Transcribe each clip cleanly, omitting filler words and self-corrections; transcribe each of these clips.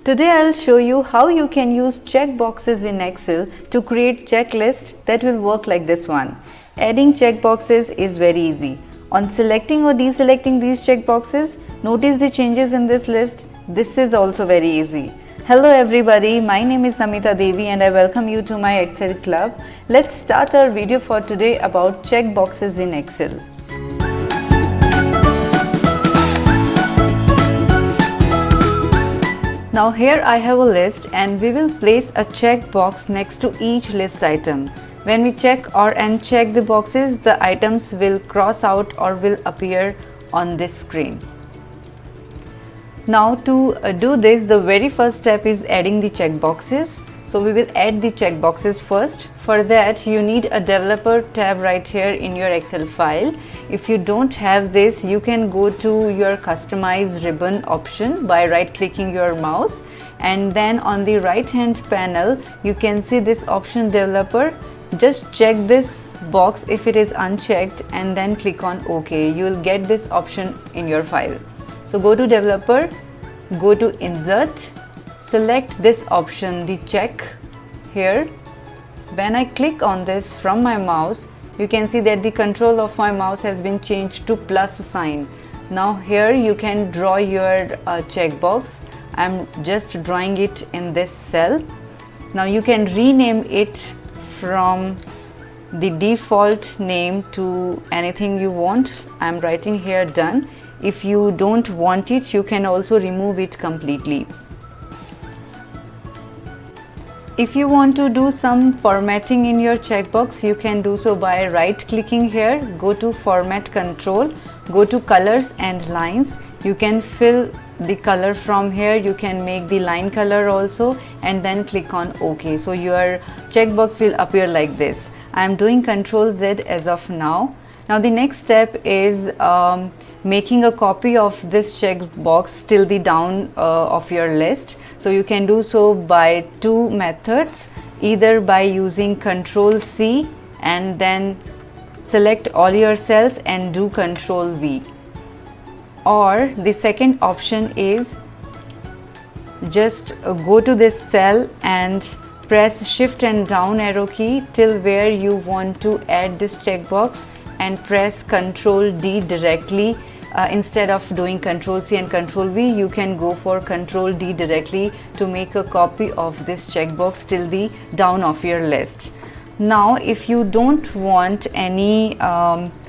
Today I'll show you how you can use checkboxes in Excel to create checklists that will work like this one. Adding checkboxes is very easy. On selecting or deselecting these checkboxes, notice the changes in this list. This is also very easy. Hello everybody, my name is Namita Devi and I welcome you to my Excel club. Let's start our video for today about checkboxes in Excel. Now here I have a list and we will place a checkbox next to each list item. When we check or uncheck the boxes, the items will cross out or will appear on this screen. Now to do this, the very first step is adding the checkboxes. So we will add the checkboxes first. For that you need a developer tab right here in your Excel file. If you don't have this, you can go to your customize ribbon option by right clicking your mouse, and then on the right hand panel you can see this option developer. Just check this box if it is unchecked and then click on OK. You will get this option in your file. So go to developer, go to insert, select this option, the check here. When I click on this from my mouse, you can see that the control of my mouse has been changed to plus sign. Now here you can draw your checkbox. I'm just drawing it in this cell. Now you can rename it from the default name to anything you want. I'm writing here done. If you don't want it, you can also remove it completely. If you want to do some formatting in your checkbox, you can do so by right clicking here, go to format control, go to colors and lines. You can fill the color from here, you can make the line color also, and then click on OK. So your checkbox will appear like this. I am doing Ctrl Z as of now. Now the next step is making a copy of this checkbox till the down of your list. So you can do so by two methods, either by using Ctrl C and then select all your cells and do Ctrl V, or the second option is just go to this cell and press shift and down arrow key till where you want to add this checkbox and press Ctrl D directly. Instead of doing Ctrl C and Ctrl V, you can go for Ctrl D directly to make a copy of this checkbox till the down of your list. Now if you don't want any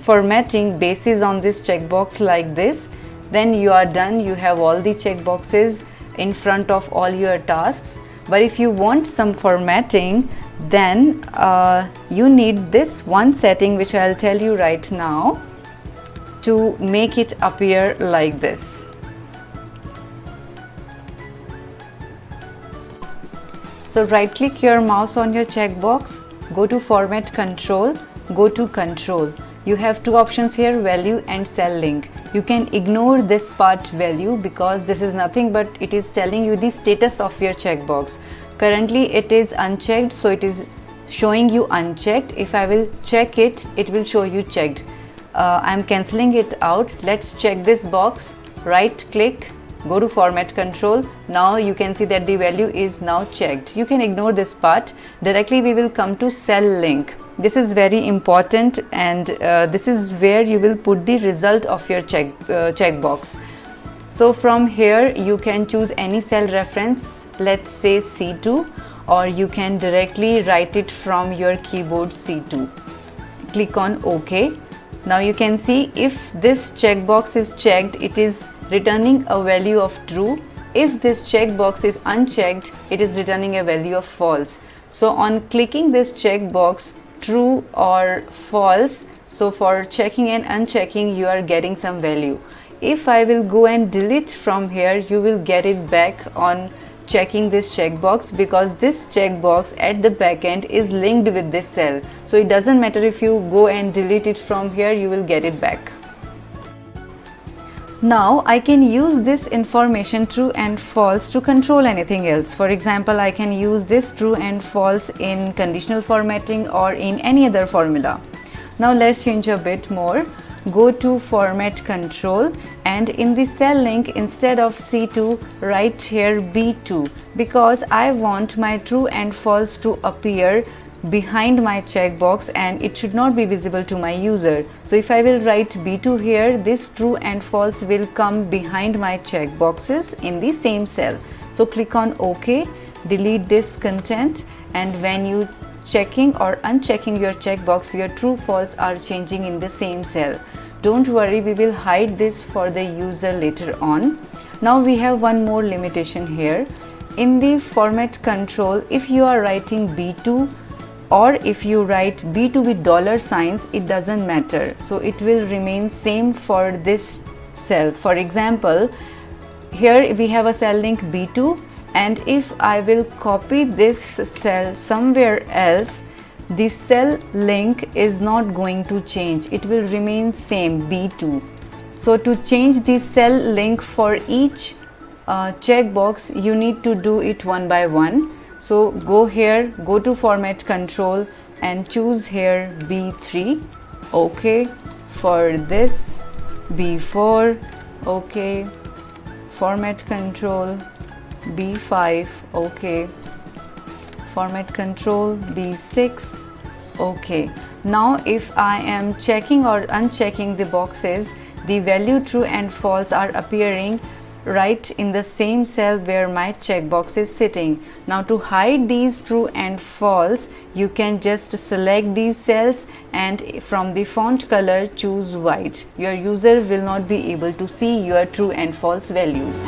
formatting basis on this checkbox like this, then you are done. You have all the checkboxes in front of all your tasks. But if you want some formatting, then you need this one setting which I'll tell you right now to make it appear like this. So right click your mouse on your checkbox, go to format control, go to control. You have two options here, value and cell link. You can ignore this part value because this is nothing but it is telling you the status of your checkbox. Currently it is unchecked, so it is showing you unchecked. If I will check it, it will show you checked. I'm cancelling it out. Let's check this box. Right click, go to format control. Now you can see that the value is now checked. You can ignore this part. Directly we will come to cell link. This is very important, and this is where you will put the result of your checkbox. So from here you can choose any cell reference, let's say C2, or you can directly write it from your keyboard C2. Click on OK. Now you can see if this checkbox is checked, it is returning a value of true. If this checkbox is unchecked, it is returning a value of false. So on clicking this checkbox, true or false, so for checking and unchecking you are getting some value. If I will go and delete from here, you will get it back on checking this checkbox, because this checkbox at the back end is linked with this cell. So it doesn't matter if you go and delete it from here, you will get it back. Now I can use this information true and false to control anything else. For example, I can use this true and false in conditional formatting or in any other formula. Now let's change a bit more. go to Format Control, and in the cell link, instead of C2, write here B2, because I want my true and false to appear behind my checkbox and it should not be visible to my user. So if I will write B2 here, this true and false will come behind my checkboxes in the same cell. So click on OK, delete this content, and when you checking or unchecking your checkbox, your true false are changing in the same cell. Don't worry, we will hide this for the user later on. Now we have one more limitation here. In the format control, if you are writing B2 or if you write B2 with dollar signs, it doesn't matter. So it will remain same for this cell. For example, here we have a cell link B2, and if I will copy this cell somewhere else, the cell link is not going to change. It will remain same, B2. So to change the cell link for each checkbox, you need to do it one by one. So go here, go to Format Control and choose here B3, OK. For this, B4, OK. Format Control, B5, OK. Format Control, B6, OK. Now if I am checking or unchecking the boxes, the value true and false are appearing right in the same cell where my checkbox is sitting. Now to hide these true and false, you can just select these cells and from the font color choose white. Your user will not be able to see your true and false values.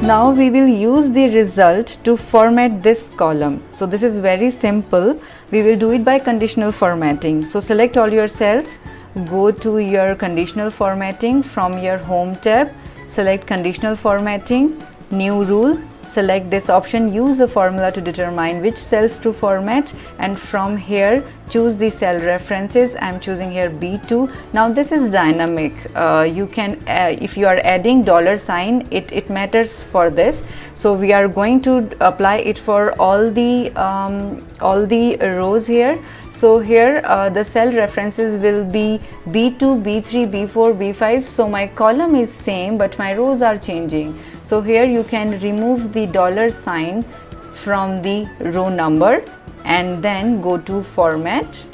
Now we will use the result to format this column. So this is very simple. We will do it by conditional formatting. So select all your cells, go to your conditional formatting from your home tab, select conditional formatting, new rule, select this option, use the formula to determine which cells to format, and from here choose the cell references. I'm choosing here B2. Now this is dynamic. You can if you are adding dollar sign, it matters for this. So we are going to apply it for all the rows here. So here the cell references will be B2, B3, B4, B5. So my column is same but my rows are changing. So here you can remove the dollar sign from the row number and then go to Format.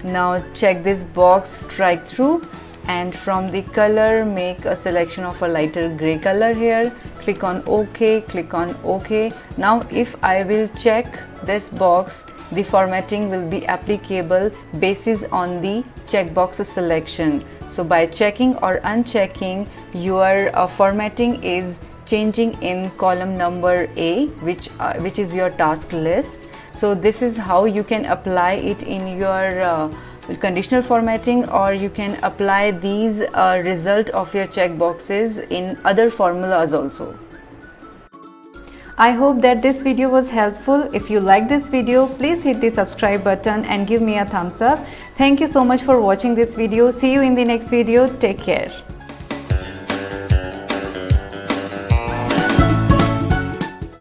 Now check this box, strike through, and from the color make a selection of a lighter gray color here. Click on OK, click on OK. Now if I will check this box, the formatting will be applicable basis on the checkbox selection. So by checking or unchecking, your formatting is changing in column number A, which is your task list. So this is how you can apply it in your conditional formatting, or you can apply these result of your checkboxes in other formulas also. I hope that this video was helpful. If you like this video, please hit the subscribe button and give me a thumbs up. Thank you so much for watching this video. See you in the next video. Take care.